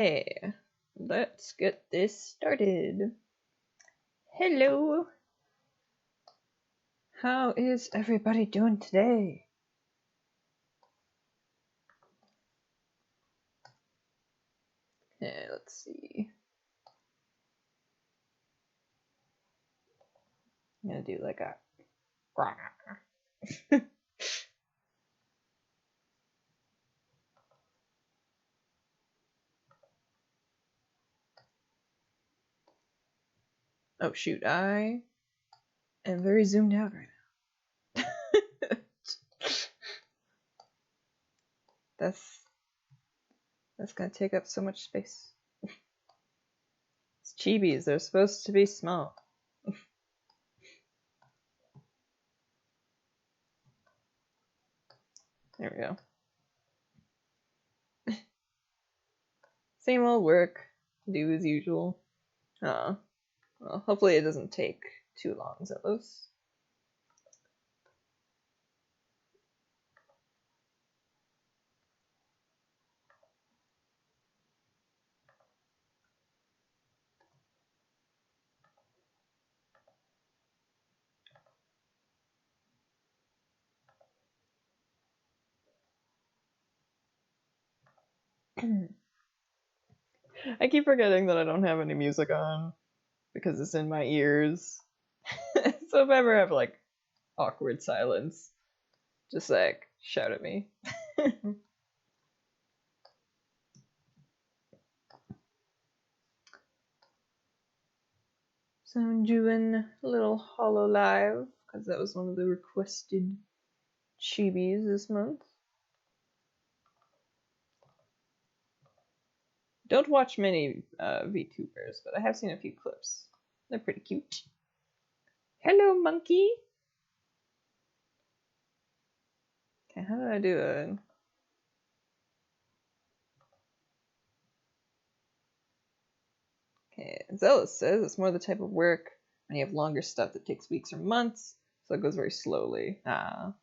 Okay, let's get this started. Hello! How is everybody doing today? Okay, let's see. I'm gonna do like a... Oh shoot, I am very zoomed out right now. That's gonna take up so much space. It's chibis, they're supposed to be small. There we go. Same old work, do as usual. Well, hopefully it doesn't take too long, Zelos. I keep forgetting that I don't have any music on because it's in my ears. So if I ever have like awkward silence, just like shout at me. So I'm doing a little Hollow Live because that was one of the requested chibis this month. Don't watch many VTubers, but I have seen a few clips. They're pretty cute. Hello, monkey! Okay, how did I do it? Okay, Zealous says it's more the type of work when you have longer stuff that takes weeks or months, so it goes very slowly. Ah.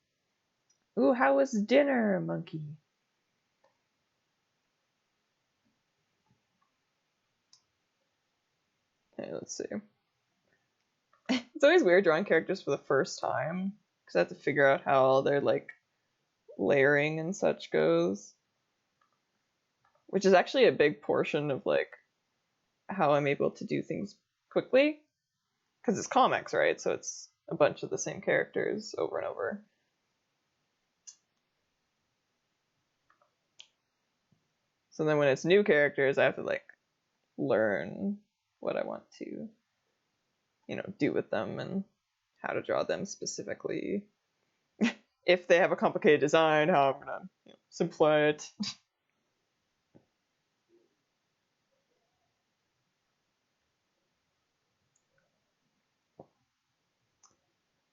Ooh, how was dinner, monkey? Okay, let's see. It's always weird drawing characters for the first time, because I have to figure out how all their, like, layering and such goes. Which is actually a big portion of, like, how I'm able to do things quickly. Because it's comics, right? So it's a bunch of the same characters over and over. So then when it's new characters, I have to, like, learn what I want to, do with them and how to draw them specifically. If they have a complicated design, how I'm gonna simplify it.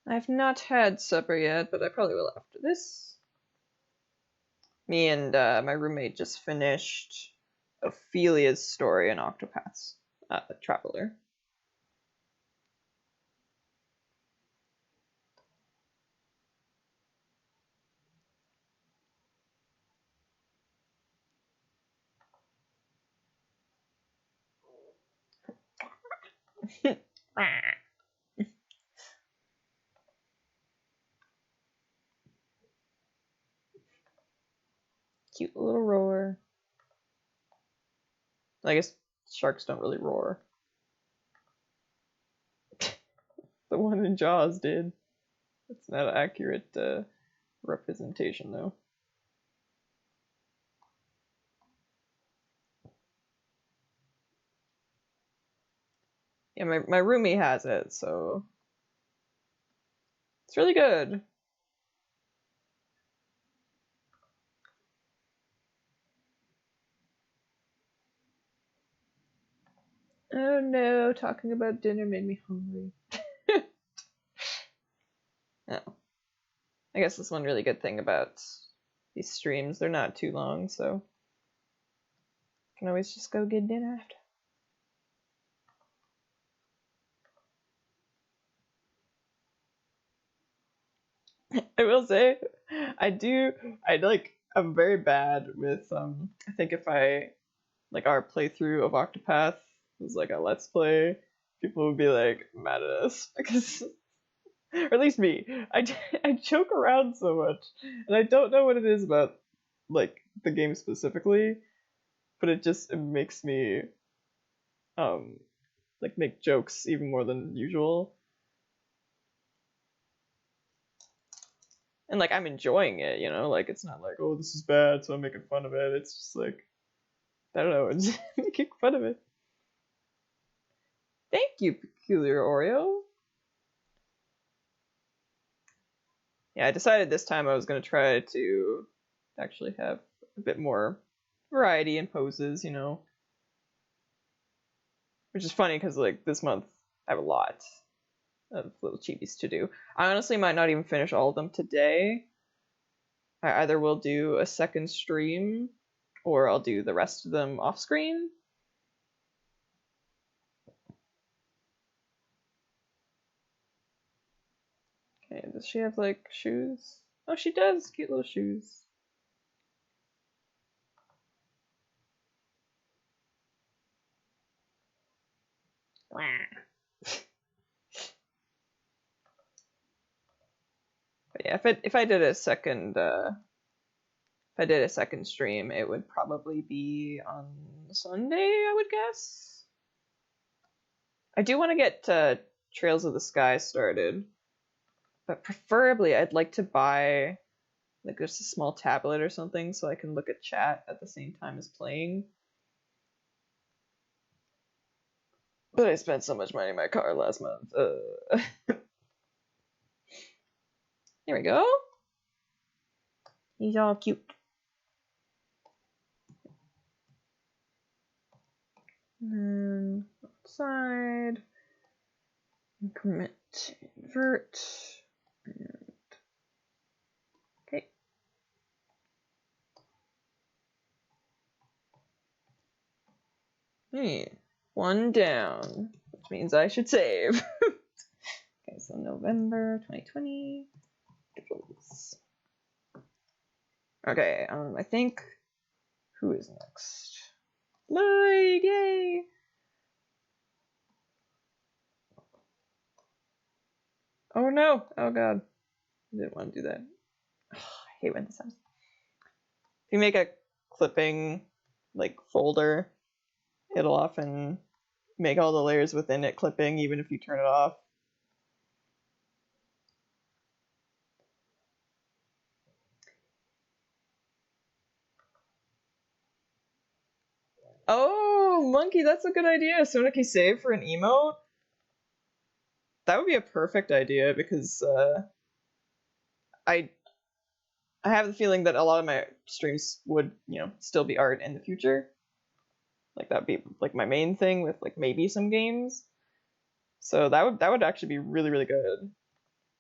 I've not had supper yet, but I probably will after this. Me and my roommate just finished Ophelia's story in Octopath's Traveler. Cute little roar. I guess sharks don't really roar. The one in Jaws did. That's not an accurate representation, though. Yeah, my roomie has it, so it's really good. Oh no, talking about dinner made me hungry. Oh. I guess that's one really good thing about these streams. They're not too long, so I can always just go get dinner after. I will say, I'm very bad with, I think if I like our playthrough of Octopath was like a let's play, people would be like mad at us because, or at least me, I joke around so much, and I don't know what it is about like the game specifically, but it makes me um like make jokes even more than usual. And like I'm enjoying it, you know, like it's not like, oh, this is bad, so I'm making fun of it. It's just like, I don't know, it's making fun of it. Thank you, Peculiar Oreo. Yeah, I decided this time I was gonna try to actually have a bit more variety in poses, you know. Which is funny because like this month I have a lot of little chibies to do. I honestly might not even finish all of them today. I either will do a second stream or I'll do the rest of them off screen. Okay, does she have like shoes? Oh, she does, cute little shoes. But yeah, if I did a second stream, it would probably be on Sunday, I would guess. I do want to get Trails of the Sky started, but preferably I'd like to buy like just a small tablet or something so I can look at chat at the same time as playing. But I spent so much money in my car last month. There we go. He's all cute. And then outside, increment, invert, and okay. Hey, one down, which means I should save. Okay, so November 2020. Doodles. Okay, I think who is next? Lloyd, yay! Oh no! Oh god, I didn't want to do that. I hate when this happens. If you make a clipping like folder, it'll often make all the layers within it clipping, even if you turn it off. Oh, monkey, that's a good idea. Soniki save for an emote? That would be a perfect idea because I have the feeling that a lot of my streams would, you know, still be art in the future. Like that'd be like my main thing with like maybe some games. So that would actually be really, really good.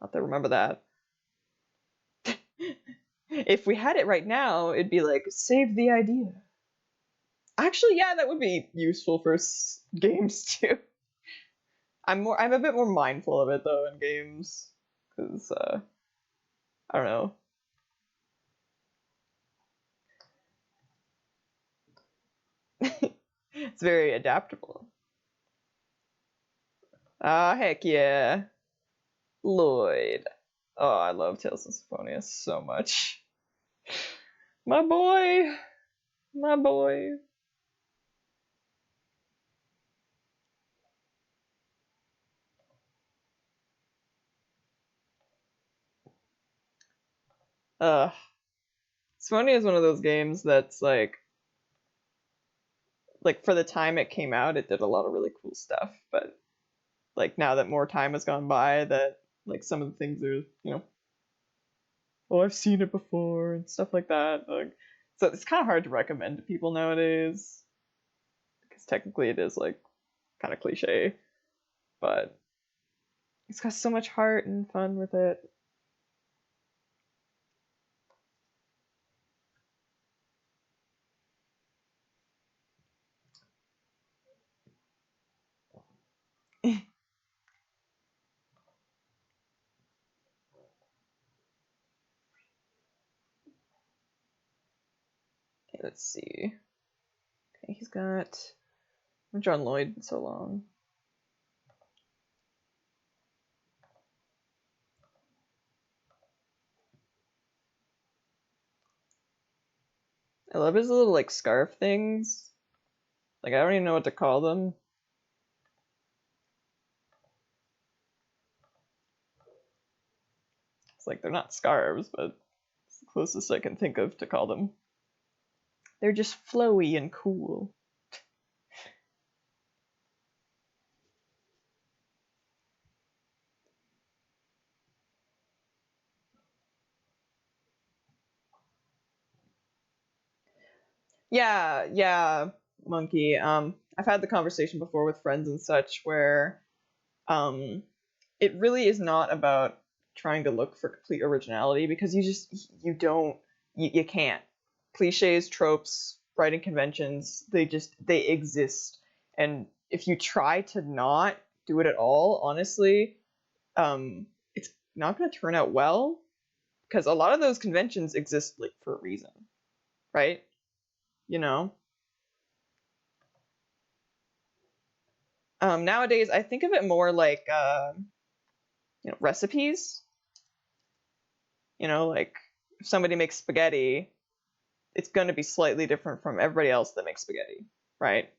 I'll have to remember that. If we had it right now, it'd be like save the idea. Actually, yeah, that would be useful for games too. I'm a bit more mindful of it though in games because I don't know. It's very adaptable. Ah, heck yeah, Lloyd. Oh, I love Tales of Symphonia so much. My boy, my boy. Symphonia is one of those games that's like for the time it came out, it did a lot of really cool stuff. But like now that more time has gone by, that like some of the things are, you know, oh, I've seen it before and stuff like that. Like, so it's kind of hard to recommend to people nowadays because technically it is like kind of cliche, but it's got so much heart and fun with it. Okay, let's see. He's got John Lloyd so long. I love his little like scarf things. Like I don't even know what to call them. It's like they're not scarves, but it's the closest I can think of to call them. They're just flowy and cool. Yeah, Monkey. I've had the conversation before with friends and such where um, it really is not about trying to look for complete originality because you can't. Cliches, tropes, writing conventions, they exist, and if you try to not do it at all, honestly, it's not going to turn out well because a lot of those conventions exist like for a reason, right? You know. Nowadays, I think of it more like recipes. Like if somebody makes spaghetti, it's going to be slightly different from everybody else that makes spaghetti, right?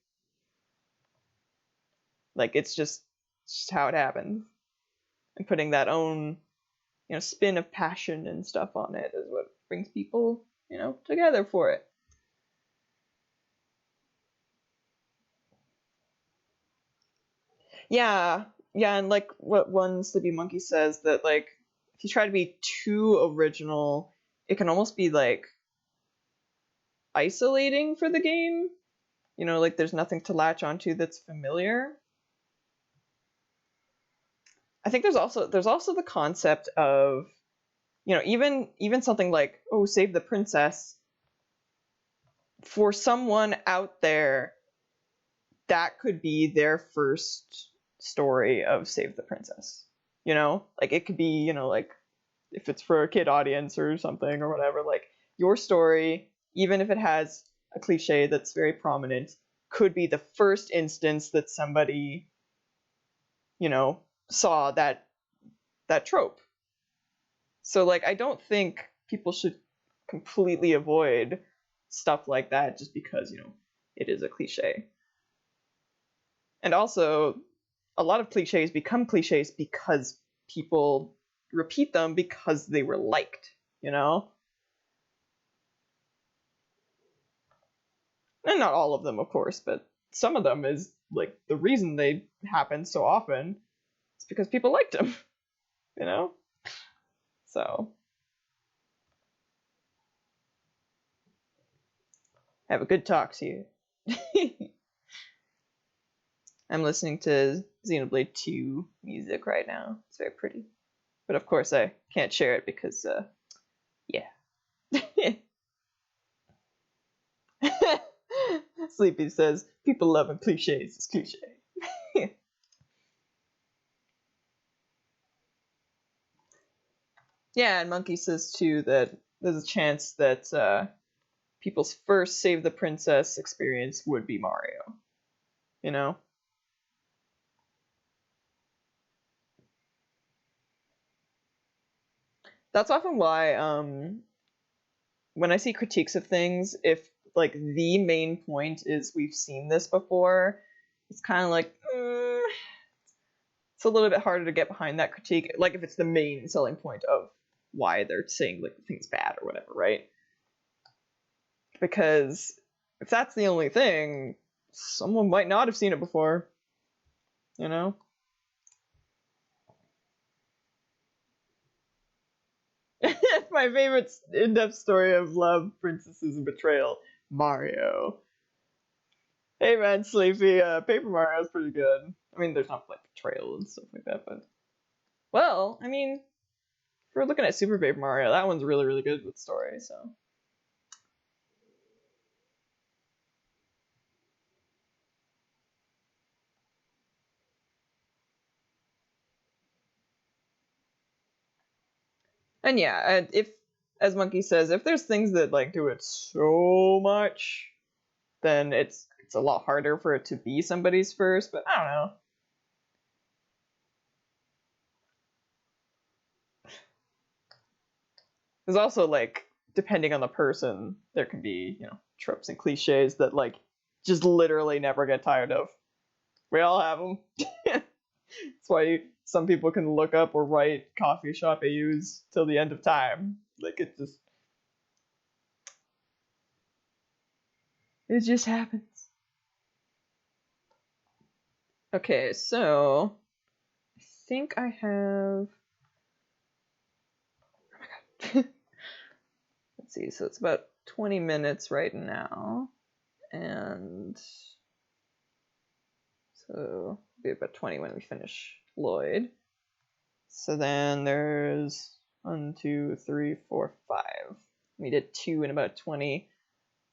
Like it's just how it happens. And putting that own, spin of passion and stuff on it is what brings people, together for it. Yeah, yeah, and like what one Sleepy Monkey says that like if you try to be too original, it can almost be like isolating for the game. Like there's nothing to latch onto that's familiar. I think there's also the concept of, even something like, oh, Save the Princess, for someone out there that could be their first story of Save the Princess. Like it could be, like if it's for a kid audience or something or whatever, like your story, even if it has a cliche that's very prominent, could be the first instance that somebody, saw that trope. So like I don't think people should completely avoid stuff like that just because, it is a cliche. And also a lot of cliches become cliches because people repeat them because they were liked, you know? And not all of them, of course, but some of them is like the reason they happen so often is because people liked them, you know? So, have a good talk to you. I'm listening to Xenoblade 2 music right now. It's very pretty. But of course, I can't share it because, yeah. Sleepy says, people loving cliches is cliche. Yeah, and Monkey says too that there's a chance that people's first Save the Princess experience would be Mario. You know? That's often why when I see critiques of things, if like the main point is we've seen this before, it's kind of like it's a little bit harder to get behind that critique. Like if it's the main selling point of why they're saying like the thing's bad or whatever, right? Because if that's the only thing, someone might not have seen it before, you know? My favorite in-depth story of love, princesses, and betrayal, Mario. Hey man, Sleepy, Paper Mario is pretty good. I mean, there's not like betrayal and stuff like that, but well, I mean, if we're looking at Super Paper Mario, that one's really, really good with story. So, and yeah, and if, as Monkey says, if there's things that like do it so much, then it's it's a lot harder for it to be somebody's first, but I don't know. There's also, like, depending on the person, there can be, you know, tropes and cliches that, like, just literally never get tired of. We all have them. That's why some people can look up or write coffee shop AUs till the end of time. Like, it just happens. Okay, so I think I have. Oh my god. Let's see. So it's about 20 minutes right now, and so it'll be about 20 when we finish Lloyd. So then there's 1, 2, 3, 4, 5. We did 2 in about 20.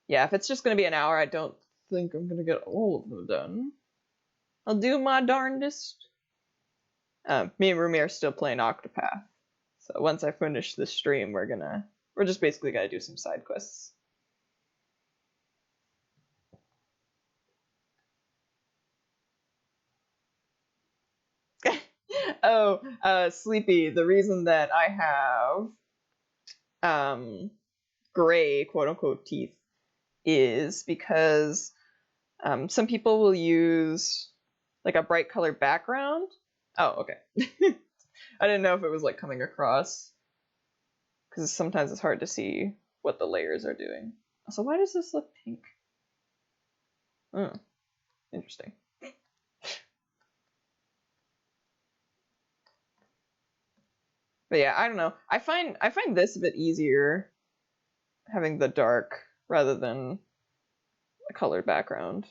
Yeah, if it's just gonna be an hour, I don't think I'm gonna get all of them done. I'll do my darndest. Me and Rumi are still playing Octopath. So once I finish this stream, we're just basically gonna do some side quests. Oh, Sleepy, the reason that I have gray quote unquote teeth is because some people will use like a bright colored background. Oh, okay. I didn't know if it was like coming across, because sometimes it's hard to see what the layers are doing. So why does this look pink? Oh, interesting. But yeah, I don't know. I find this a bit easier having the dark rather than a colored background.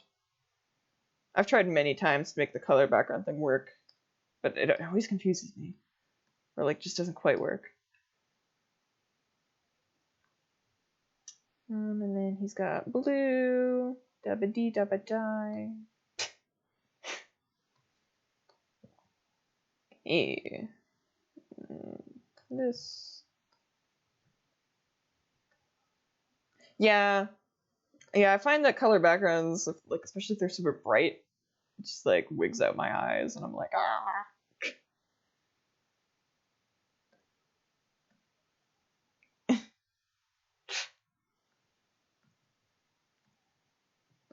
I've tried many times to make the color background thing work, but it always confuses me. Or like just doesn't quite work. And then he's got blue, dabba dee dabba die. Hey. This. Yeah. Yeah, I find that color backgrounds, like especially if they're super bright, it just like wigs out my eyes, and I'm like, ah.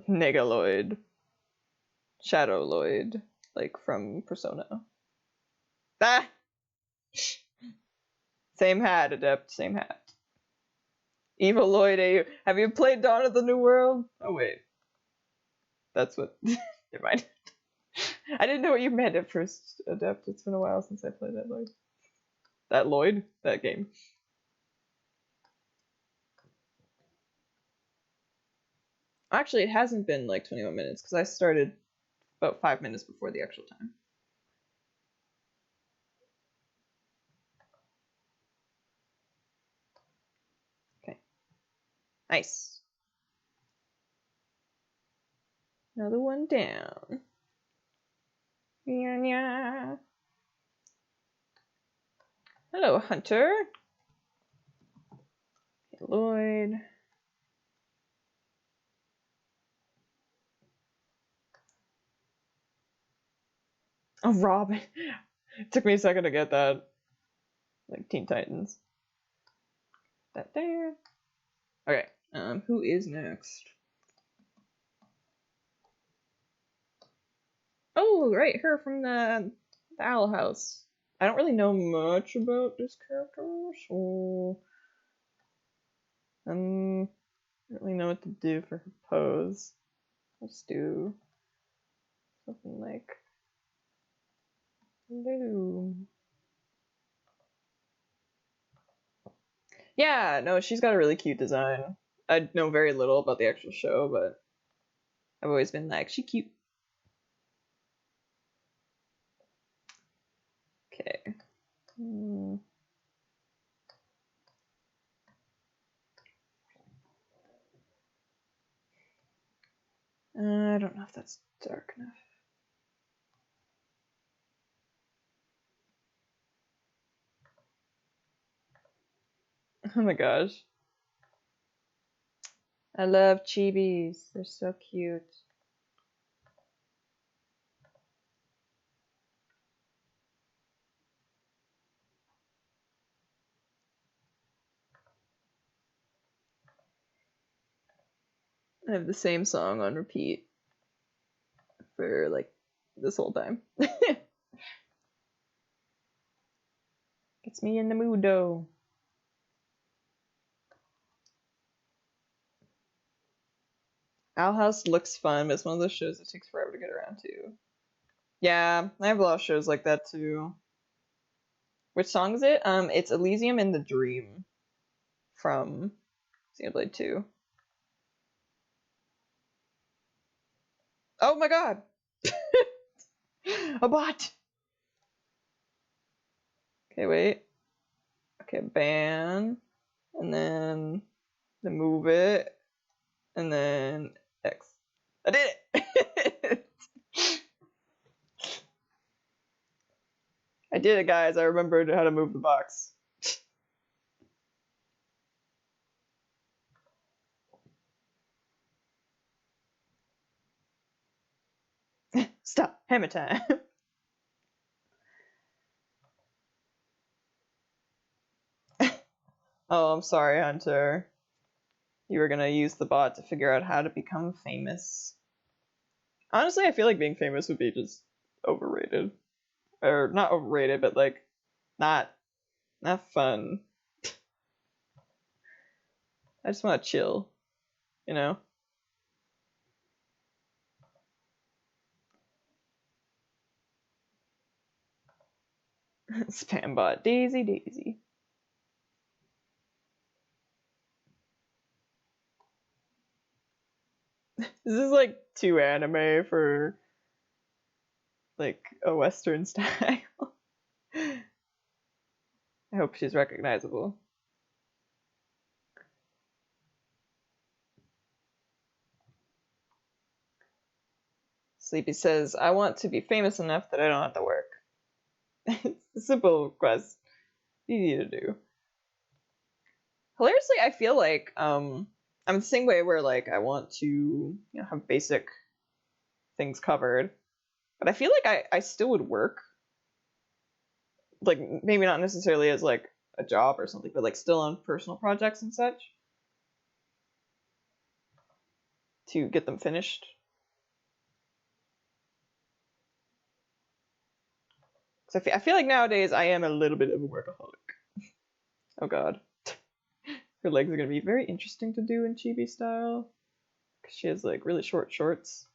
Negaloid. Shadow Lloyd, like from Persona. Ah! Same hat, Adept, same hat. Evil Lloyd AU. Have you played Dawn of the New World? Oh, wait. That's what. Never mind. I didn't know what you meant at first, Adept. It's been a while since I played that Lloyd. That Lloyd? That game. Actually, it hasn't been like 21 minutes because I started about 5 minutes before the actual time. Okay. Nice. Another one down. Yeah. Hello, Hunter. Okay, Lloyd. Oh, Robin. It took me a second to get that. Like Teen Titans. That there. Okay. Who is next? Oh, right, her from the Owl House. I don't really know much about this character, so I don't really know what to do for her pose. Let's do something like blue. Yeah, no, she's got a really cute design. I know very little about the actual show, but I've always been like, she cute. Okay. I don't know if that's dark enough. Oh my gosh. I love chibis. They're so cute. I have the same song on repeat for like this whole time. Gets me in the mood though. Owl House looks fun, but it's one of those shows that takes forever to get around to. Yeah, I have a lot of shows like that too. Which song is it? It's Elysium in the Dream from Xenoblade 2. Oh my god! A bot! Okay, wait. Okay, ban. And then move it. And then X. I did it! I did it, guys. I remembered how to move the box. Stop. Hammer time. Oh, I'm sorry, Hunter. You were gonna use the bot to figure out how to become famous. Honestly, I feel like being famous would be just overrated. Or not overrated, but like not fun. I just want to chill, you know? Spam bot. Daisy, Daisy. This is like too anime for like a Western style. I hope she's recognizable. Sleepy says, I want to be famous enough that I don't have to work. It's a simple quest. Easy to do. Hilariously, I feel like I'm the same way where like I want to have basic things covered, but I feel like I still would work, like maybe not necessarily as like a job or something, but like still on personal projects and such to get them finished. So I feel like nowadays I am a little bit of a workaholic. Oh god. Her legs are going to be very interesting to do in chibi style. Because she has like really short shorts.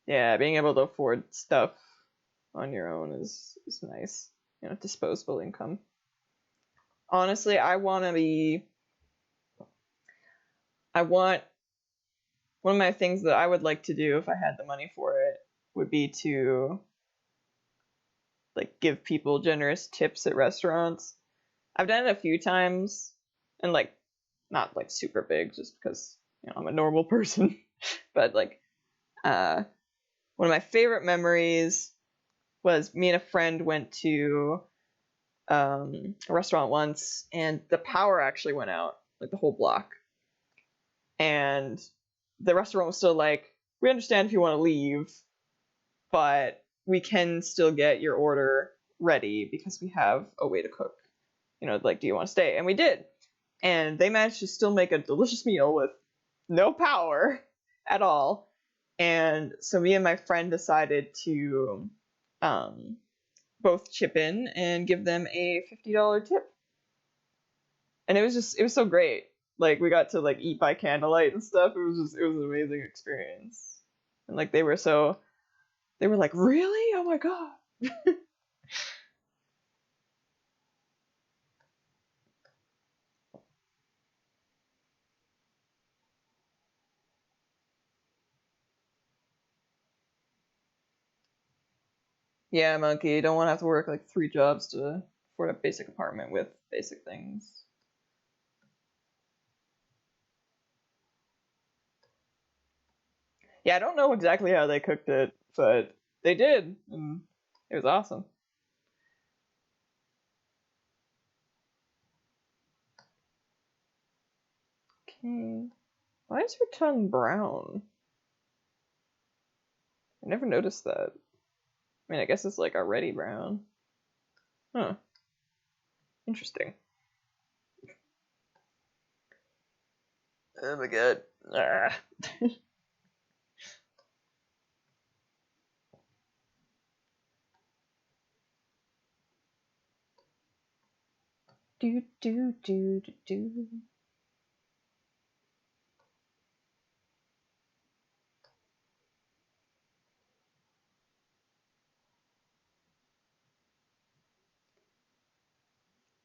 Yeah, being able to afford stuff on your own is nice. Disposable income. Honestly, I want one of my things that I would like to do if I had the money for it would be to like give people generous tips at restaurants. I've done it a few times and like not like super big just because I'm a normal person. But like one of my favorite memories was me and a friend went to a restaurant once and the power actually went out, like the whole block. And the restaurant was still like, we understand if you want to leave, but we can still get your order ready because we have a way to cook. Like, do you want to stay? And we did. And they managed to still make a delicious meal with no power at all. And so me and my friend decided to both chip in and give them a $50 tip. And it was so great. Like we got to like eat by candlelight and stuff. It was an amazing experience. And like they were like, really? Oh my god. Yeah, monkey, you don't want to have to work like 3 jobs to afford a basic apartment with basic things. Yeah, I don't know exactly how they cooked it, but they did, and it was awesome. Okay. Why is her tongue brown? I never noticed that. I mean, I guess it's like already brown. Huh. Interesting. Oh my god. Ah. Do do do do do.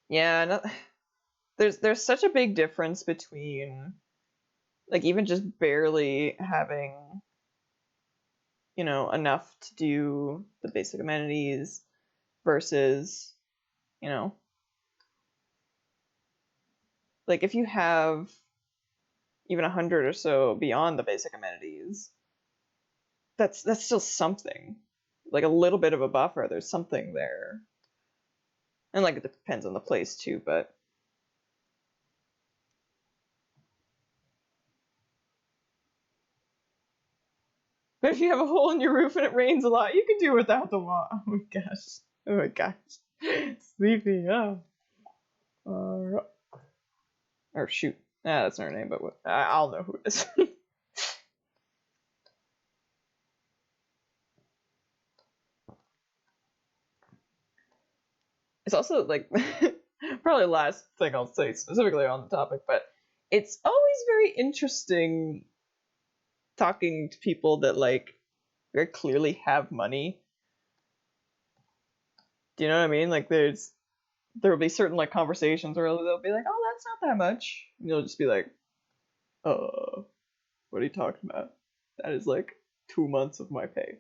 Yeah, no, there's such a big difference between like even just barely having, enough to do the basic amenities versus, you know, like if you have even 100 or so beyond the basic amenities, that's still something. Like a little bit of a buffer, there's something there. And like it depends on the place too, but if you have a hole in your roof and it rains a lot, you can do without the wall. Oh my gosh. Oh my gosh. Sleepy. Oh. Or shoot. Nah, that's not her name, but I'll know who it is. It's also like probably the last thing I'll say specifically on the topic, but it's always very interesting talking to people that like very clearly have money. Do you know what I mean? Like there'll be certain like conversations where they'll be like, "Oh, that's not that much," and you'll just be like, what are you talking about? That is like 2 months of my pay."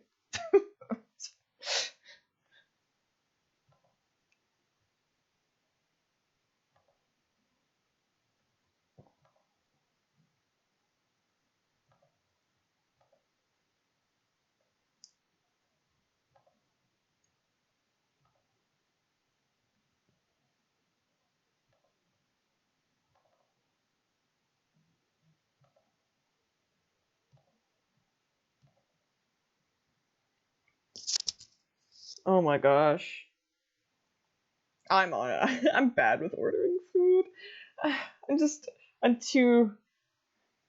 Oh my gosh. I'm bad with ordering food. I'm just I'm too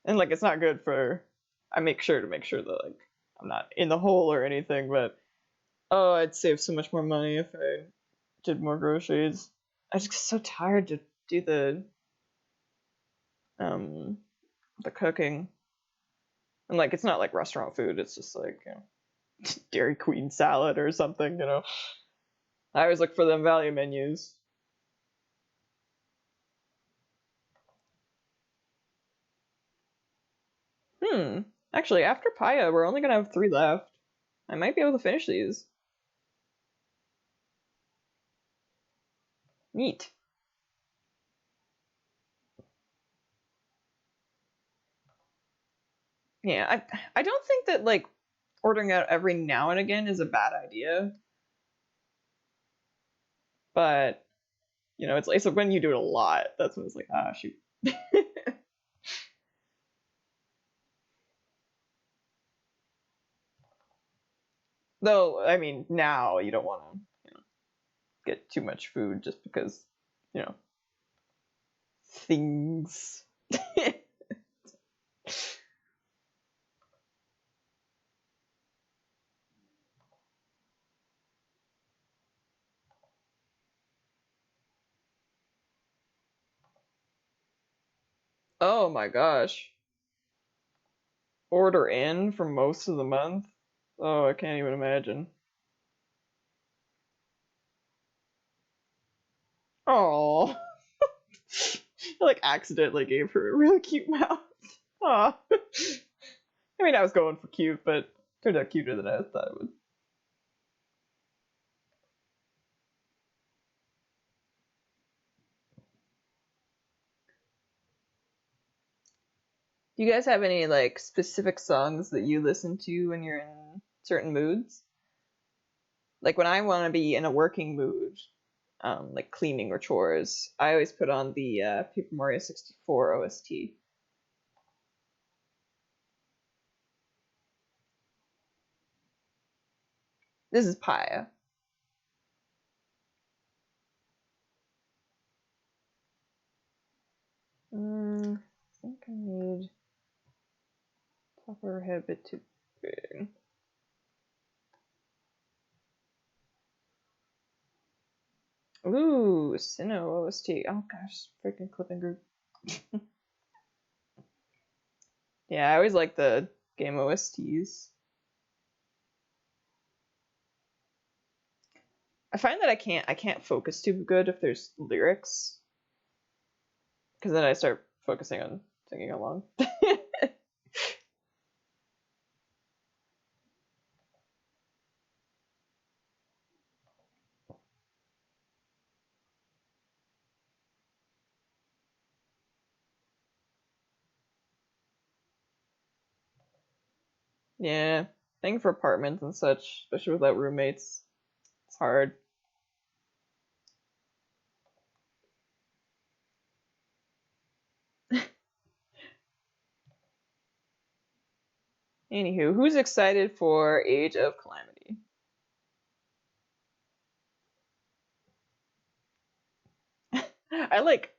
and like it's not good for I make sure that like I'm not in the hole or anything, but oh, I'd save so much more money if I did more groceries. I just get so tired to do um the cooking. And like it's not like restaurant food, it's just like, Dairy Queen salad or something. I always look for them value menus. Hmm. Actually, after Paya, we're only gonna have 3 left. I might be able to finish these. Neat. Yeah, I don't think that like ordering out every now and again is a bad idea, but it's like when you do it a lot, that's when it's like, ah, shoot. Though, I mean, now you don't want to get too much food just because, you know, things. Oh my gosh. Order in for most of the month? Oh, I can't even imagine. Oh, I like accidentally gave her a really cute mouth. Aw. I mean, I was going for cute, but turned out cuter than I thought it would. Do you guys have any like specific songs that you listen to when you're in certain moods? Like when I want to be in a working mood, like cleaning or chores, I always put on the Paper Mario 64 OST. This is Paya. I think I need top of her head a bit too big. Ooh, Sinnoh OST. Oh gosh, freaking clipping group. Yeah, I always like the game OSTs. I find that I can't focus too good if there's lyrics, because then I start focusing on singing along. Yeah, paying for apartments and such, especially without roommates, it's hard. Anywho, who's excited for Age of Calamity? I like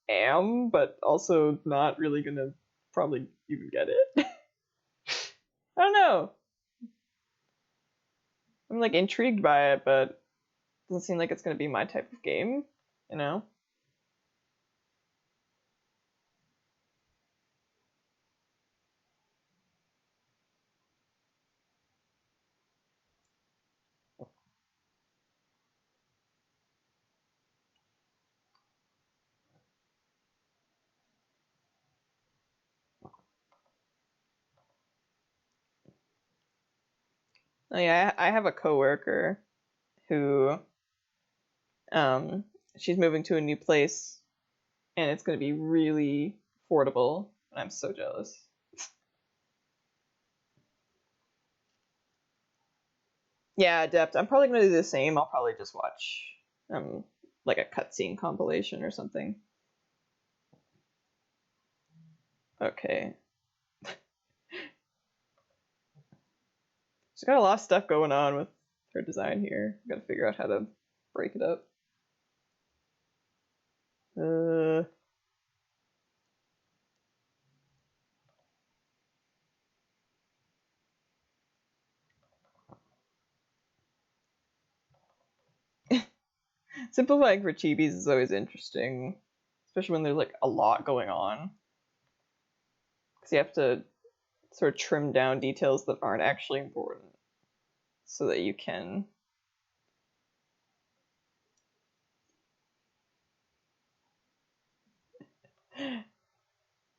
am, but also not really gonna probably even get it. I don't know. I'm like intrigued by it, but it doesn't seem like it's gonna be my type of game, you know? Oh yeah, I have a coworker who um she's moving to a new place and it's gonna be really affordable, and I'm so jealous. Yeah, Adept. I'm probably gonna do the same. I'll probably just watch like a cutscene compilation or something. Okay. She's got a lot of stuff going on with her design here. Gotta figure out how to break it up. Uh, Simplifying for chibis is always interesting, especially when there's like a lot going on. Because you have to sort of trim down details that aren't actually important so that you can.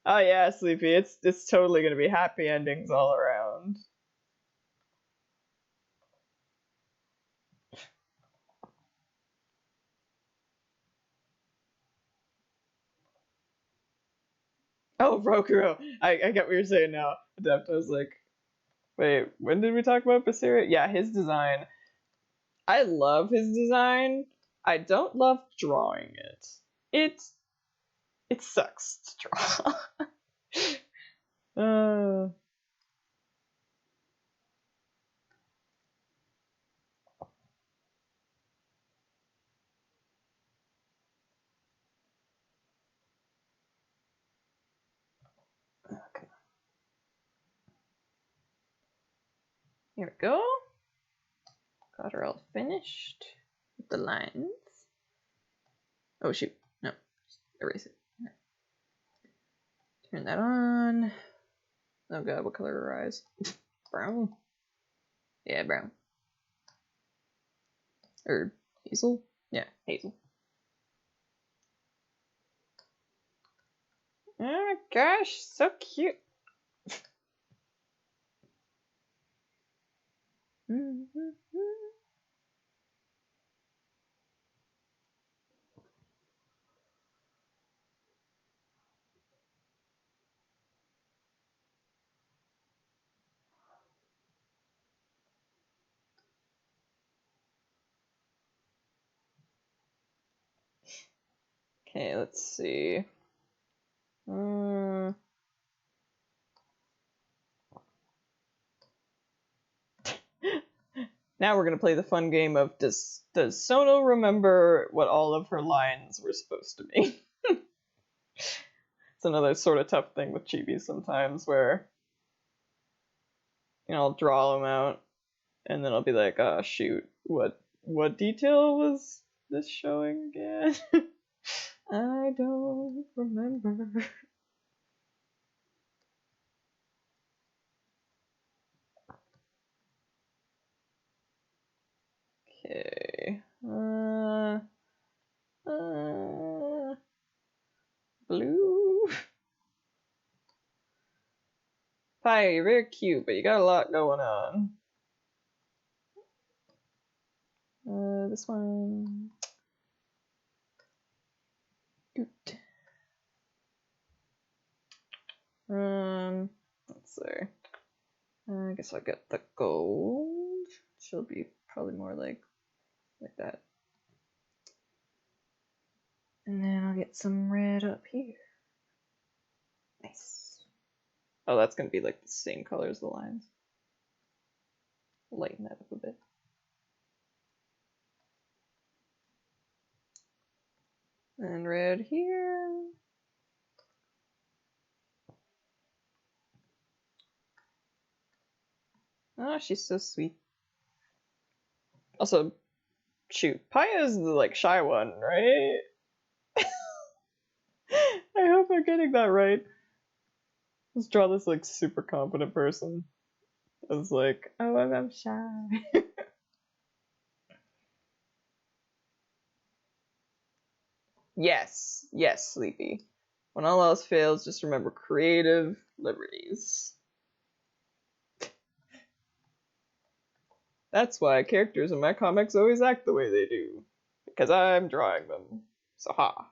Oh yeah, Sleepy. It's totally gonna be happy endings all around. Oh, Rokuro. I get what you're saying now. Adept. I was like, wait, when did we talk about Basira? Yeah, his design. I love his design. I don't love drawing it. It it sucks to draw. uh, okay. Here we go. Got her all finished with the lines. Oh shoot, no, just erase it. Turn that on. Oh god, what color are her eyes? Brown? Yeah, brown. Or hazel? Yeah, hazel. Oh my gosh, so cute. Okay, let's see. Now we're gonna play the fun game of does Sono remember what all of her lines were supposed to be? It's another sort of tough thing with chibis sometimes where I'll draw them out, and then I'll be like, oh shoot, what detail was this showing again? I don't remember. Okay. Blue. Hi, you're very cute, but you got a lot going on. This one. Doot. Let's see. I guess I'll get the gold. She'll be probably more like that. And then I'll get some red up here. Nice. Oh, that's gonna be like the same color as the lines. Lighten that up a bit. And red here. Oh, she's so sweet. Also, shoot, Paya's the like shy one, right? I hope I'm getting that right. Let's draw this like super confident person. I was like, oh, I'm shy. Yes, yes, Sleepy. When all else fails, just remember creative liberties. That's why characters in my comics always act the way they do. Because I'm drawing them. So ha.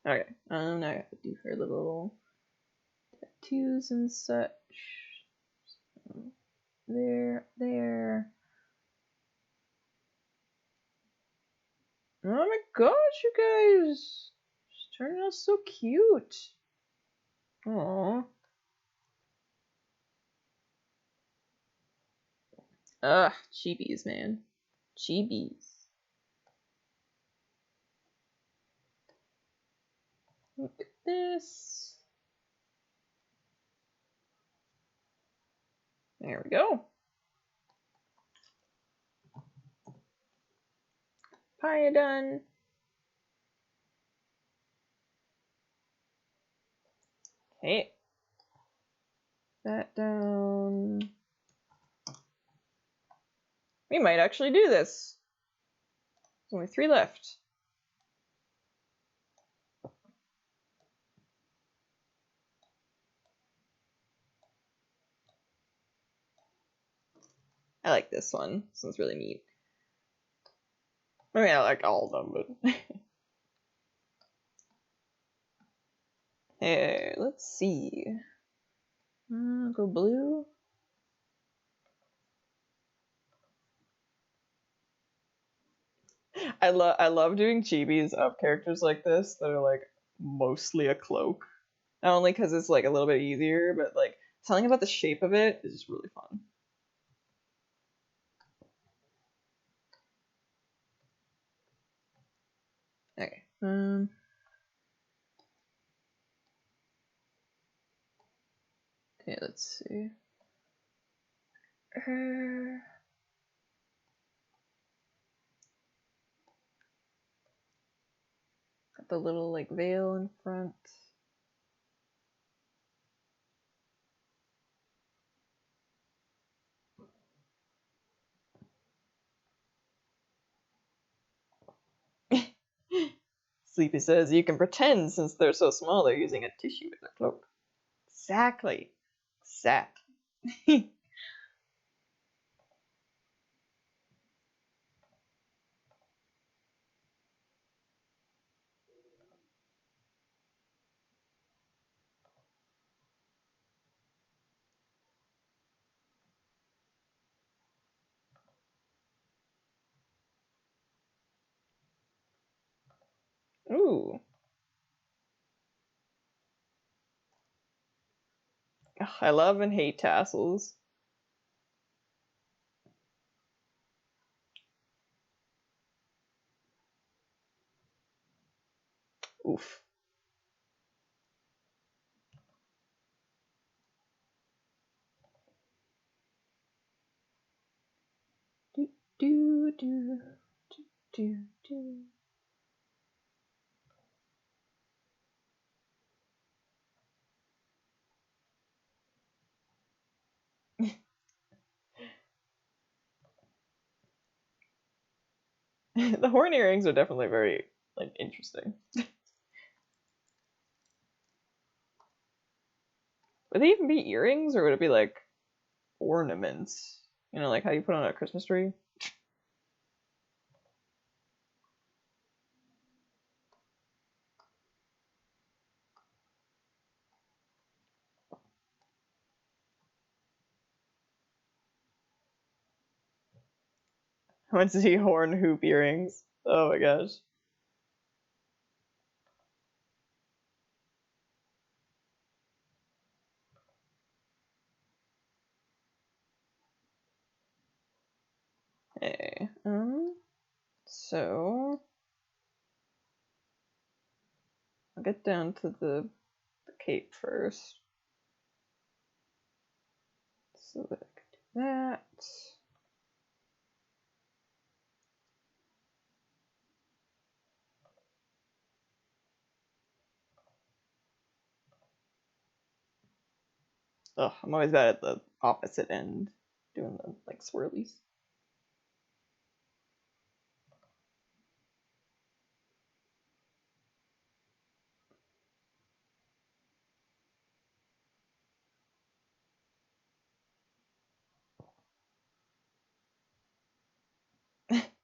Okay, now I have to do her little tattoos and such. There. Oh my gosh, you guys! She's turning out so cute. Aww. Ugh, chibis, man. Chibis. Look at this. There we go. Pie done. Okay. That down. We might actually do this. There's only 3 left. I like this one. This one's really neat. I mean, I like all of them, but... Hey, let's see. Go blue. I love doing chibis of characters like this that are like mostly a cloak. Not only because it's like a little bit easier, but like telling about the shape of it is just really fun. Okay. Okay, let's see. Got the little like veil in front. Sleepy says you can pretend since they're so small they're using a tissue as a cloak. Exactly. Exactly. Ooh. Ugh, I love and hate tassels. Oof. Do do do do do. The horn earrings are definitely very like interesting. Would they even be earrings, or would it be like ornaments? You know, like how you put on a Christmas tree? I want to see horn hoop earrings. Oh my gosh. Hey, so I'll get down to the cape first. So that I can do that. Oh, I'm always bad at the opposite end, doing the like swirlies.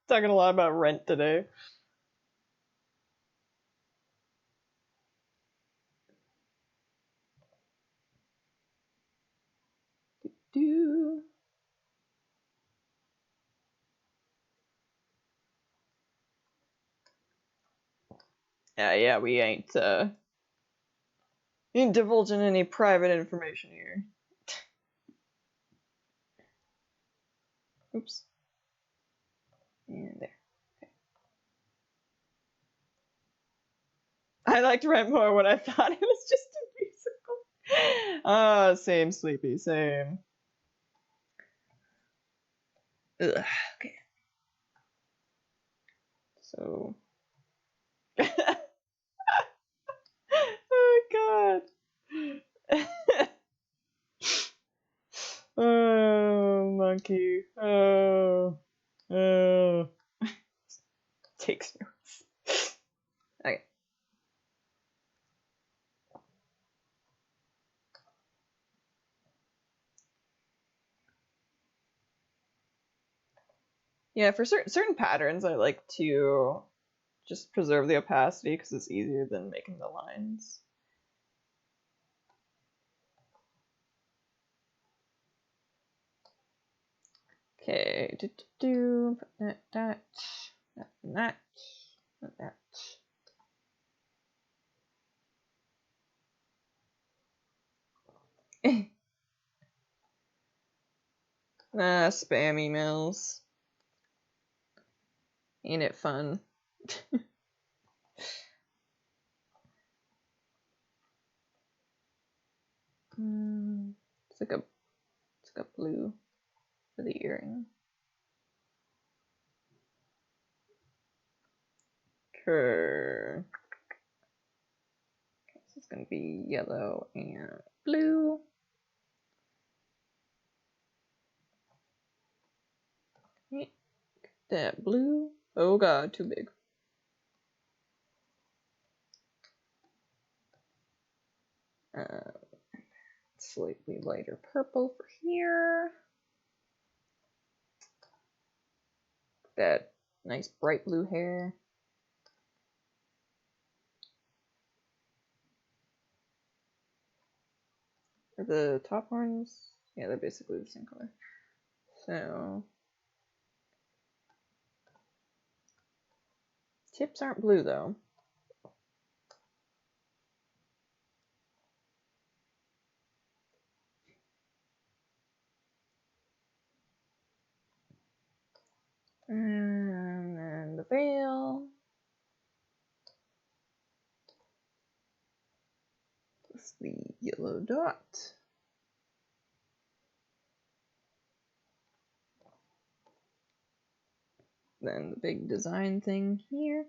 Talking a lot about rent today. Do. Yeah, we ain't divulging any private information here. Oops. And there. Okay. I liked Rent more when I thought it was just a musical. Ah, same, Sleepy, same. Ugh, okay. So. Oh god. Oh, monkey. Oh. Oh. Takes notes. Okay. Yeah, for certain patterns, I like to just preserve the opacity because it's easier than making the lines. Okay, put that, that. Spam emails. Ain't it fun? It's like a blue for the earring. Okay. This is gonna be yellow and blue. That blue. Oh god, too big. Slightly lighter purple for here. That nice bright blue hair. Are the top horns? Yeah, they're basically the same color. So tips aren't blue though. And then the veil. yellow dot. Then the big design thing here.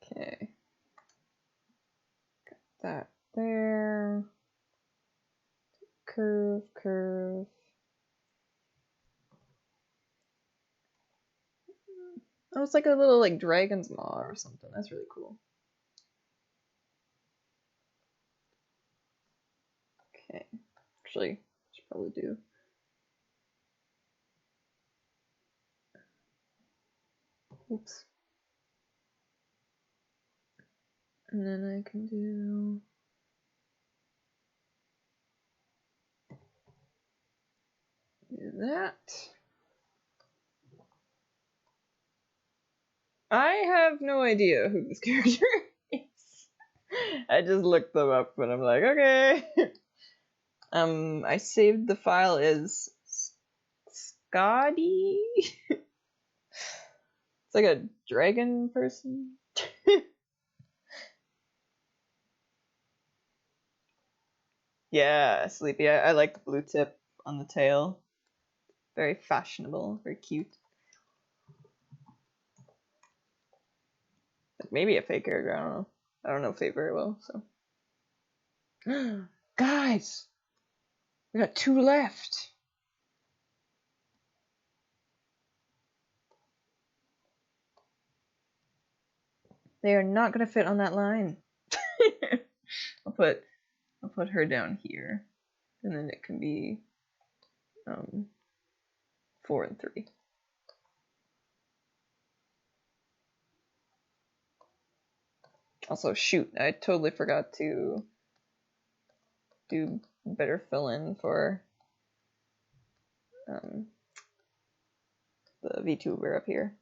Okay. Got that there. Curve, curve. Oh, it's like a little like dragon's maw or something. That's really cool. Okay. Actually, I should probably do. Oops. And then I can do that. I have no idea who this character is. I just looked them up and I'm like, okay. I saved the file as Scotty. It's like a dragon person. Yeah, sleepy. I like the blue tip on the tail. Very fashionable, very cute. Like maybe a fake character, I don't know. I don't know Fate very well, so. Guys! We got 2 left. They are not gonna fit on that line. I'll put her down here. And then it can be 4 and 3. Also, shoot, I totally forgot to do better fill-in for the VTuber up here.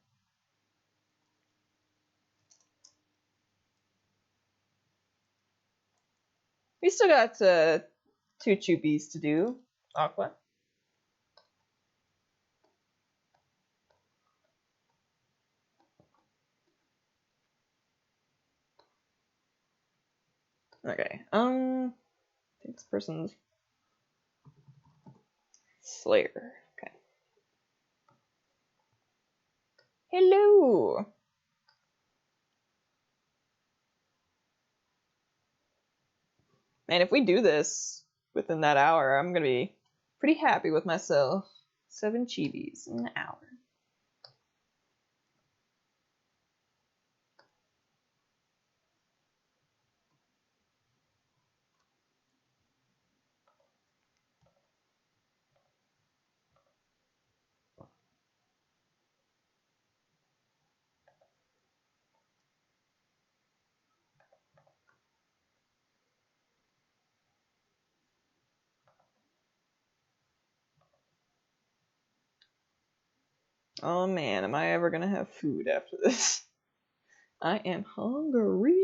We still got 2 choopies to do. Aqua. Okay. I think this person's Slayer. Okay. Hello. Man, if we do this within that hour, I'm gonna be pretty happy with myself. 7 chibis in an hour. Oh man, am I ever gonna have food after this? I am hungry.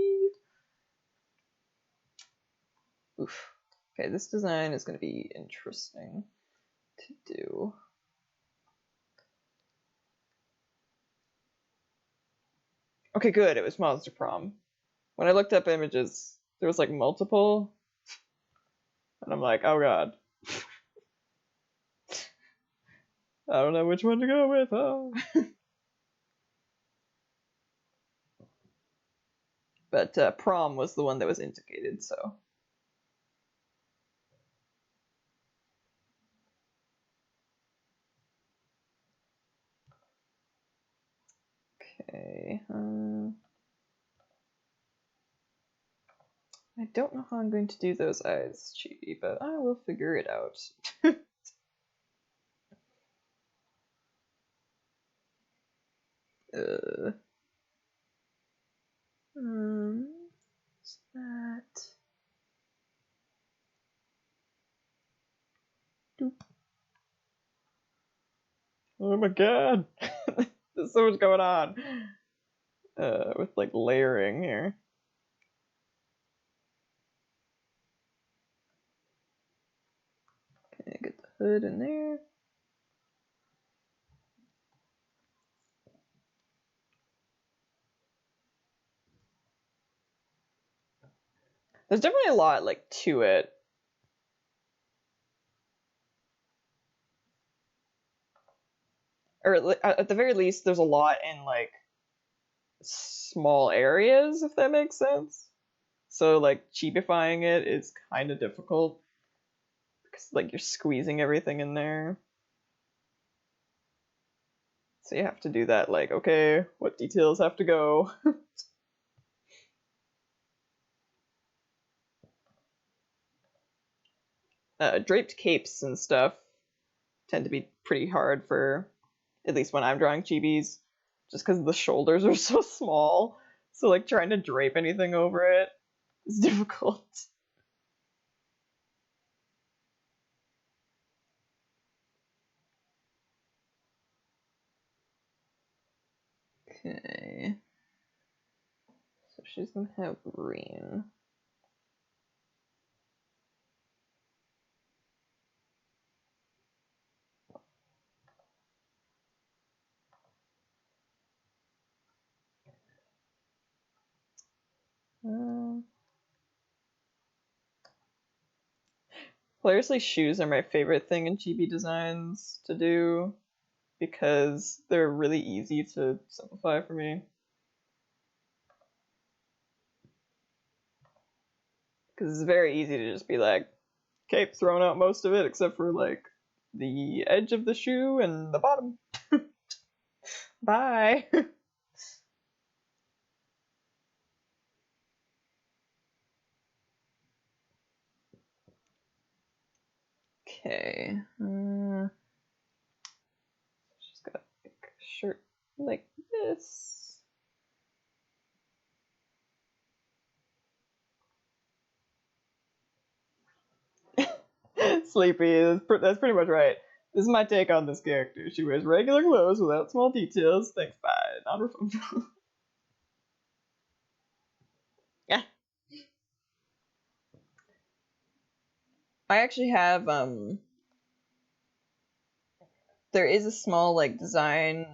Oof. Okay, this design is gonna be interesting to do. Okay, good. It was Monster Prom. When I looked up images, there was like multiple, and I'm like, oh god. I don't know which one to go with. Oh. But prom was the one that was indicated, so. Okay. I don't know how I'm going to do those eyes, Chibi, but I will figure it out. What's that? Doop. Oh my god! There's so much going on! With like layering here. Okay, get the hood in there. There's definitely a lot like to it. Or at the very least, there's a lot in like small areas, if that makes sense. So like cheapifying it is kind of difficult because like you're squeezing everything in there. So you have to do that like, okay, what details have to go? Draped capes and stuff tend to be pretty hard for, at least when I'm drawing chibis, just because the shoulders are so small. So like trying to drape anything over it is difficult. Okay. So she's gonna have green. Hilariously, shoes are my favorite thing in chibi designs to do because they're really easy to simplify for me. Because it's very easy to just be like, okay, thrown out most of it except for like the edge of the shoe and the bottom. Bye. Okay. She's got like a shirt like this. Sleepy. That's pretty much right. This is my take on this character. She wears regular clothes without small details. Thanks, bye. Non-refundable. Yeah. I actually have there is a small like detail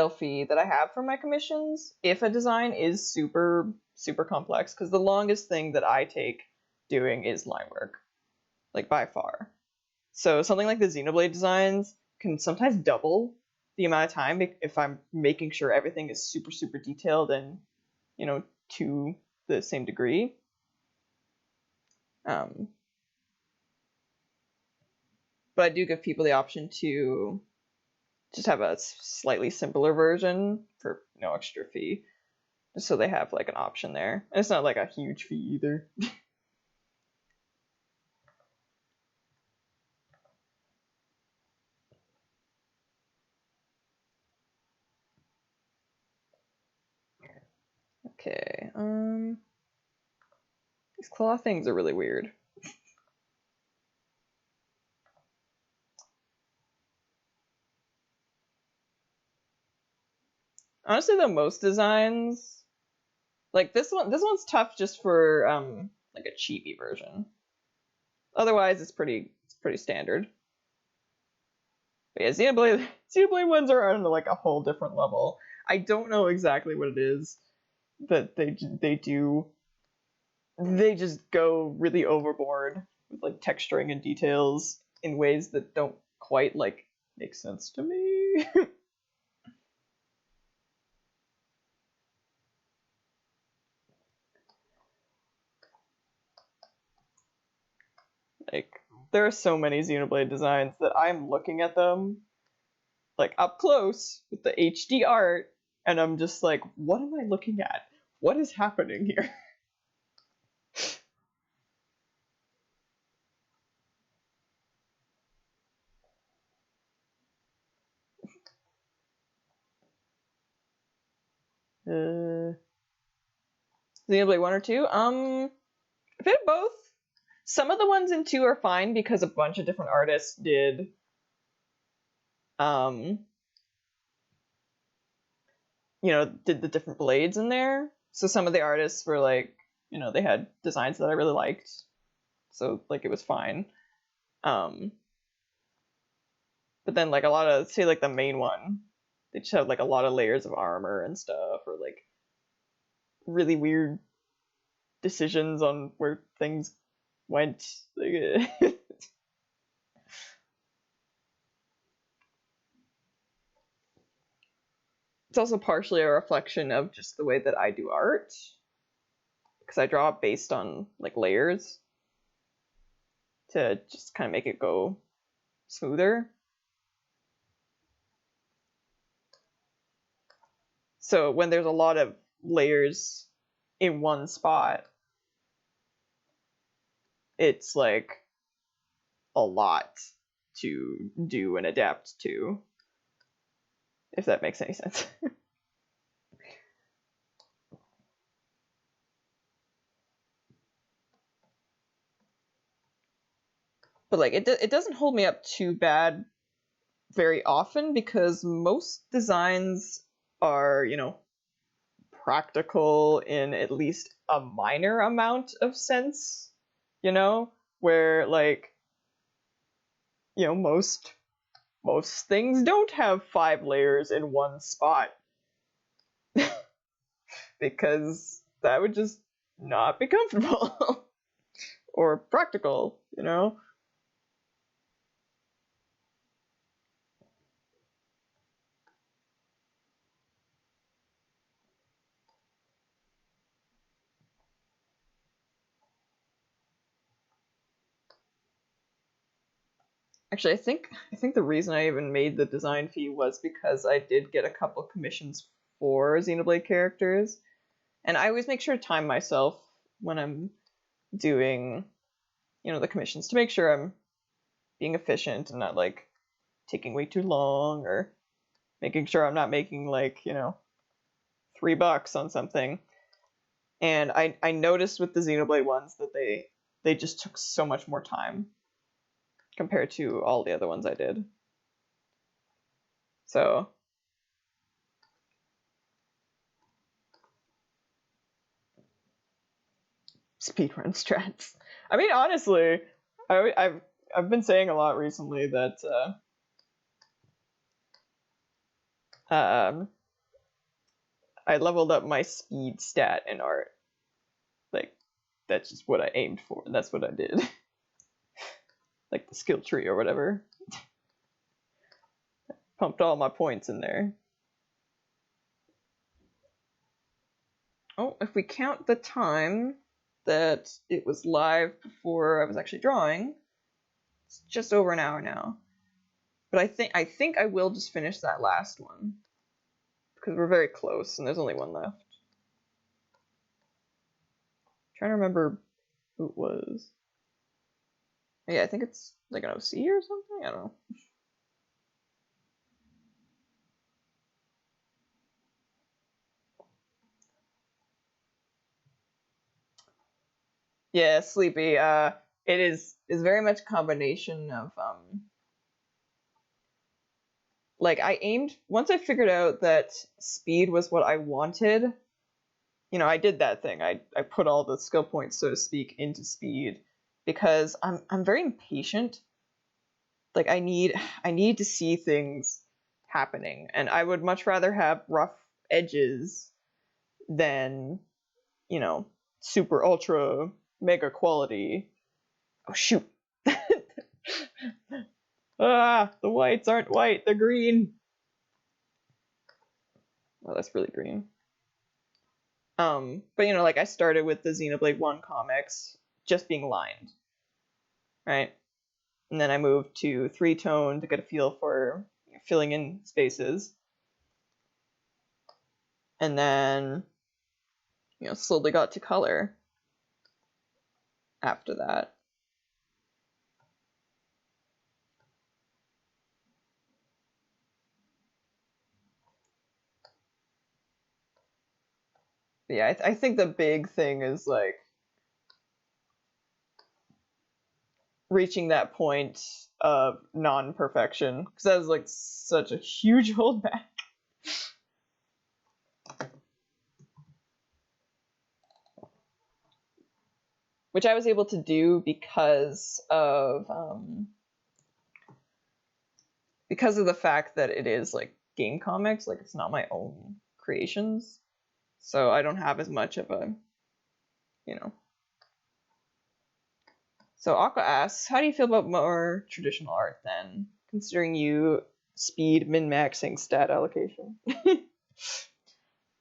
fee that I have for my commissions if a design is super complex, because the longest thing that I take doing is line work, like by far. So something like the Xenoblade designs can sometimes double the amount of time if I'm making sure everything is super detailed and, to the same degree. But I do give people the option to just have a slightly simpler version for no extra fee, just so they have like an option there. And it's not like a huge fee either. Okay, these claw things are really weird. Honestly, though, most designs, like this one's tough just for like a chibi version. Otherwise, it's pretty standard. But yeah, Xenoblade ones are on like a whole different level. I don't know exactly what it is that they do. They just go really overboard with like texturing and details in ways that don't quite like make sense to me. Like there are so many Xenoblade designs that I'm looking at them like up close with the HD art, and I'm just like, what am I looking at? What is happening here? Xenoblade 1 or 2? A bit of both. Some of the ones in 2 are fine because a bunch of different artists did um did the different blades in there. So some of the artists were like, they had designs that I really liked. So like it was fine. But then like a lot of, say like the main one, they just have like a lot of layers of armor and stuff, or like really weird decisions on where things went. It's also partially a reflection of just the way that I do art, because I draw it based on like layers to just kind of make it go smoother. So when there's a lot of layers in one spot, it's like a lot to do and adapt to, if that makes any sense. But like it doesn't hold me up too bad very often, because most designs are, practical in at least a minor amount of sense, where like, most things don't have 5 layers in one spot because that would just not be comfortable or practical. Actually, I think the reason I even made the design fee was because I did get a couple commissions for Xenoblade characters, and I always make sure to time myself when I'm doing, the commissions, to make sure I'm being efficient and not like taking way too long, or making sure I'm not making like, $3 on something. And I noticed with the Xenoblade ones that they just took so much more time compared to all the other ones I did. So speedrun strats. I mean, honestly, I've been saying a lot recently that I leveled up my speed stat in art. Like, that's just what I aimed for. That's what I did. Like the skill tree or whatever. Pumped all my points in there. Oh, if we count the time that it was live before I was actually drawing, it's just over an hour now. But I think I will just finish that last one, because we're very close and there's only one left. I'm trying to remember who it was. Yeah, I think it's like an OC or something. I don't know. Yeah, Sleepy. It is very much a combination of like, I aimed, once I figured out that speed was what I wanted, I did that thing. I put all the skill points, so to speak, into speed, because I'm very impatient. Like, I need to see things happening, and I would much rather have rough edges than, super ultra mega quality. Oh shoot. The whites aren't white, they're green. Oh, that's really green. But like, I started with the Xenoblade 1 comics just being lined, right? And then I moved to 3-tone to get a feel for filling in spaces. And then, slowly got to color after that. But yeah, I think the big thing is like reaching that point of non-perfection, because that was like such a huge holdback. Which I was able to do because of the fact that it is like game comics, like it's not my own creations, so I don't have as much of a you know. So Aqua asks, how do you feel about more traditional art then, considering you speed min-maxing stat allocation?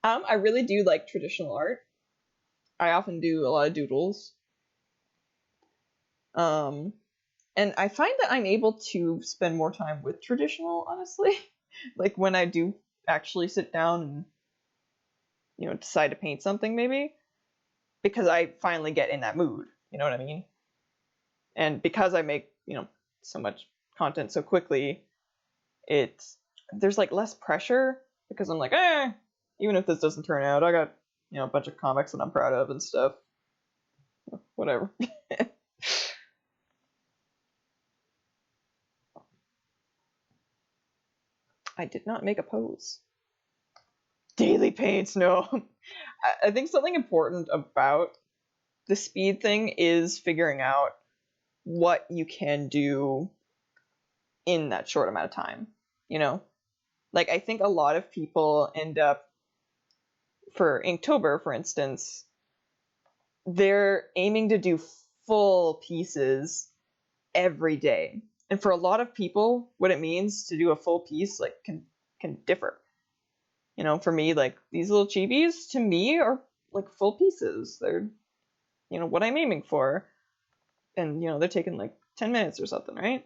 I really do like traditional art. I often do a lot of doodles. And I find that I'm able to spend more time with traditional, honestly. Like when I do actually sit down and, you know, decide to paint something maybe, because I finally get in that mood, you know what I mean? And because I make, you know, so much content so quickly, there's like less pressure because I'm like, even if this doesn't turn out, I got, you know, a bunch of comics that I'm proud of and stuff. Whatever. I did not make a pose. Daily paints, no. I think something important about the speed thing is figuring out what you can do in that short amount of time, you know? Like, I think a lot of people end up, for Inktober, for instance, they're aiming to do full pieces every day. And for a lot of people, what it means to do a full piece like can differ. You know, for me, like these little chibis to me are like full pieces. They're, you know, what I'm aiming for. And, you know, they're taking like 10 minutes or something, right?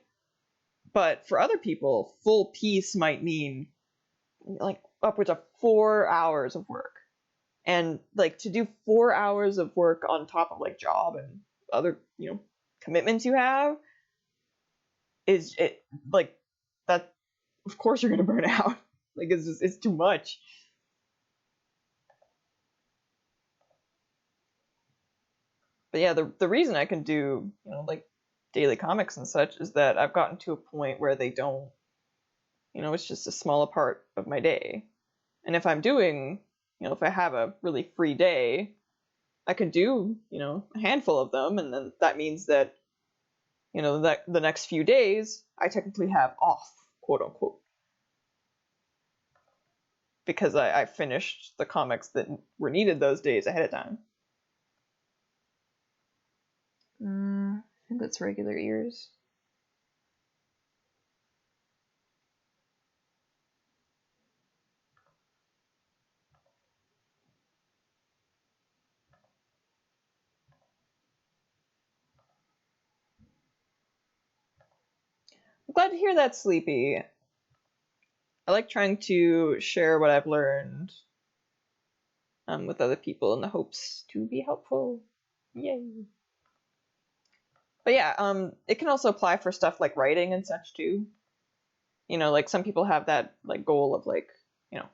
But for other people, full piece might mean like upwards of 4 hours of work. And like to do 4 hours of work on top of like job and other, you know, commitments you have is it like that, of course you're gonna burn out. Like it's too much. But yeah, the reason I can do, you know, like daily comics and such is that I've gotten to a point where they don't, you know, it's just a smaller part of my day. And if I'm doing, you know, if I have a really free day, I can do, you know, a handful of them, and then that means that, you know, that the next few days I technically have off, quote unquote, because I finished the comics that were needed those days ahead of time. I think that's regular ears. I'm glad to hear that, Sleepy. I like trying to share what I've learned with other people in the hopes to be helpful. Yay. But yeah, it can also apply for stuff like writing and such too. You know, like some people have that like goal of like, you know,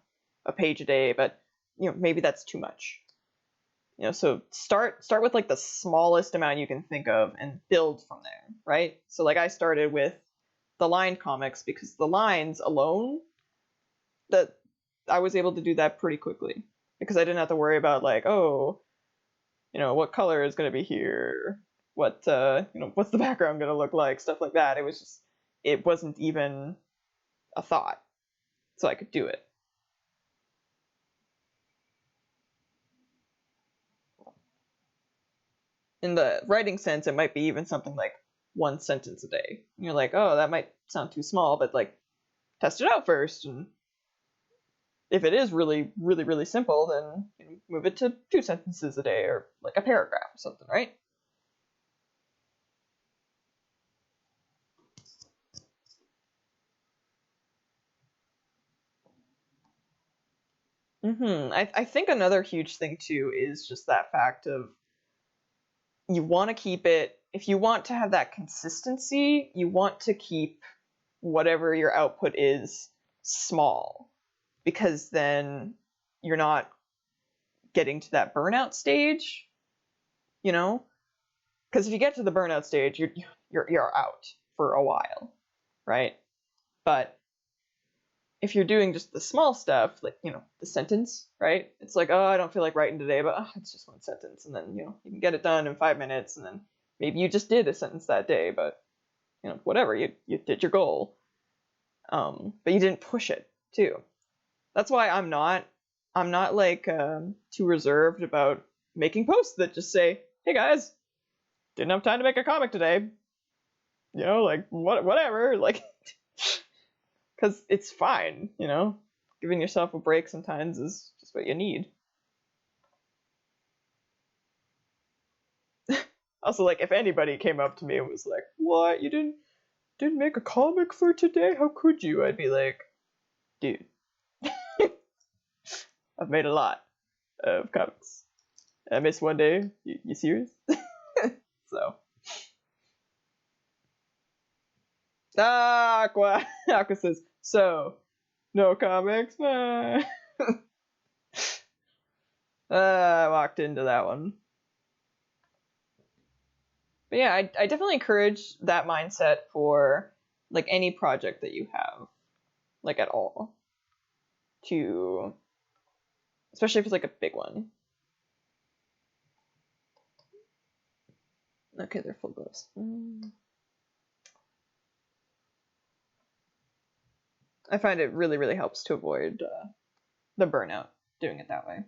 a page a day, but you know, maybe that's too much. You know, so start with like the smallest amount you can think of and build from there, right? So like I started with the line comics because the lines alone, that I was able to do that pretty quickly because I didn't have to worry about like, oh, you know, what color is going to be here, what you know, what's the background going to look like, stuff like that. It was just, it wasn't even a thought, so I could do it. In the writing sense, it might be even something like one sentence a day. And you're like, oh, that might sound too small, but like test it out first, and if it is really, really, really simple, then you know, move it to 2 sentences a day or like a paragraph or something, right? I think another huge thing too is just that fact of you want to keep it, if you want to have that consistency, you want to keep whatever your output is small, because then you're not getting to that burnout stage, you know? Because if you get to the burnout stage, you're out for a while, right? But if you're doing just the small stuff, like, you know, the sentence, right? It's like, oh, I don't feel like writing today, but it's just one sentence. And then, you know, you can get it done in 5 minutes. And then maybe you just did a sentence that day, but, you know, whatever, you did your goal. But you didn't push it too. That's why I'm not like too reserved about making posts that just say, hey guys, didn't have time to make a comic today. You know, like, whatever, like, because it's fine, you know? Giving yourself a break sometimes is just what you need. Also, like, if anybody came up to me and was like, what, you didn't make a comic for today? How could you? I'd be like, dude, I've made a lot of comics. I missed one day. You serious? So. Aqua says, so, no comics? I walked into that one. But yeah, I definitely encourage that mindset for like any project that you have, like at all, to, especially if it's like a big one. Okay, they're full gloves. I find it really, really helps to avoid the burnout doing it that way.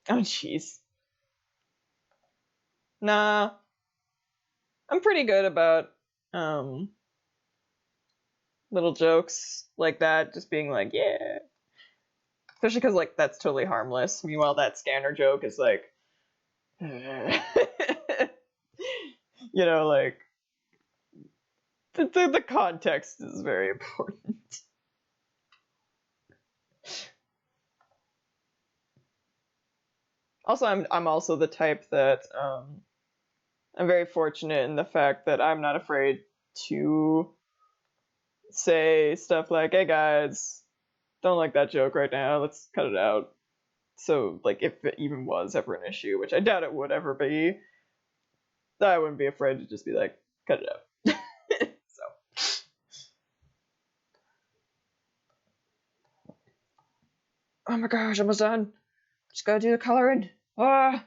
Oh, jeez. Nah, I'm pretty good about little jokes like that, just being like, yeah. Especially because, like, that's totally harmless. Meanwhile, that scanner joke is like, you know, like, the context is very important. Also, I'm also the type that I'm very fortunate in the fact that I'm not afraid to say stuff like, hey guys, don't like that joke right now, let's cut it out. So, like, if it even was ever an issue, which I doubt it would ever be, I wouldn't be afraid to just be like, cut it out. So. Oh my gosh, almost done. Just gotta do the coloring. Ah.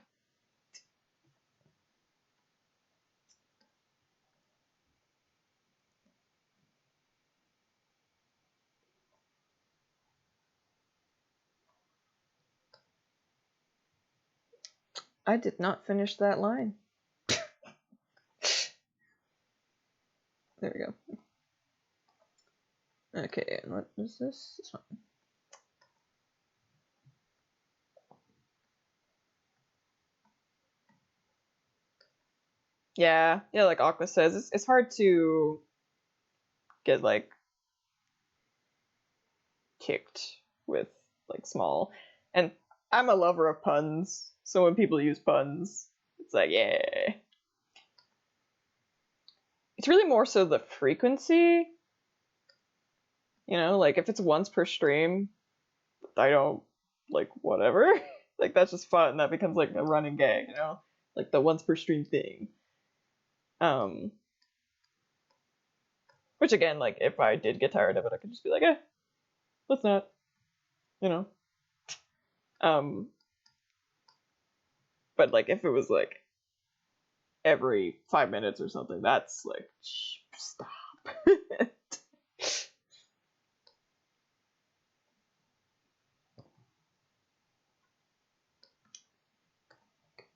I did not finish that line. There we go. Okay, and what is this? This one. Yeah, like Aqua says, it's hard to get, like, kicked with, like, small. And I'm a lover of puns, so when people use puns, it's like, yeah. It's really more so the frequency. You know, like, if it's once per stream, I don't, like, whatever. Like, that's just fun. That becomes, like, a running gag, you know? Like, the once per stream thing. Which, again, like, if I did get tired of it, I could just be like, let's not. You know? But, like, if it was, like, every 5 minutes or something, that's, like, stop.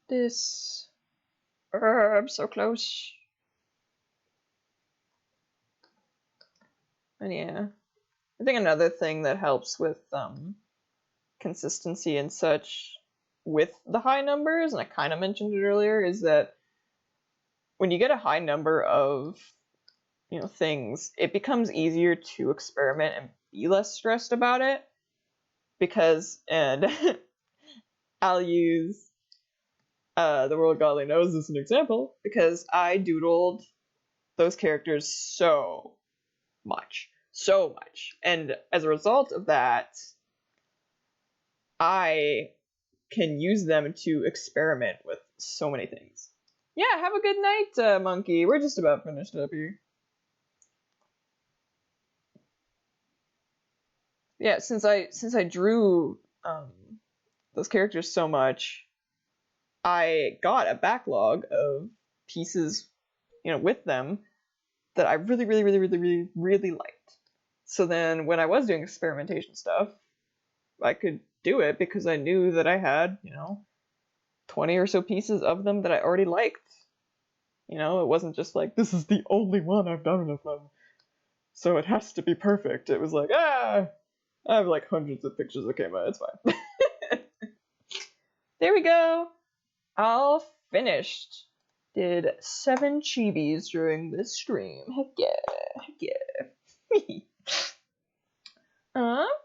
This. I'm so close. And yeah. I think another thing that helps with consistency and such with the high numbers, and I kind of mentioned it earlier, is that when you get a high number of, you know, things, it becomes easier to experiment and be less stressed about it. Because, and I'll use The World Godly Knows as an example, because I doodled those characters so much. And as a result of that, I can use them to experiment with so many things. Yeah, have a good night, Monkey. We're just about finished up here. Yeah, since I drew those characters so much, I got a backlog of pieces, with them that I really, really, really, really, really, really liked. So then when I was doing experimentation stuff, I could do it because I knew that I had, 20 or so pieces of them that I already liked. It wasn't just like, this is the only one I've done of them, so it has to be perfect. It was like, I have like hundreds of pictures. Okay, but it's fine. There we go. All finished. Did 7 chibis during this stream. Heck yeah. Heck yeah.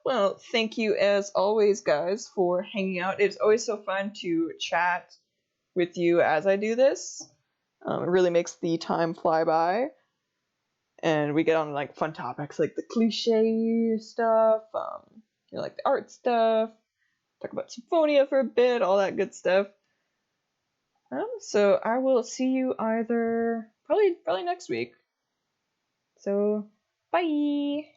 Well, thank you as always, guys, for hanging out. It's always so fun to chat with you as I do this. It really makes the time fly by. And we get on like fun topics like the cliche stuff, like the art stuff, talk about Symphonia for a bit, all that good stuff. So I will see you either probably next week. So bye.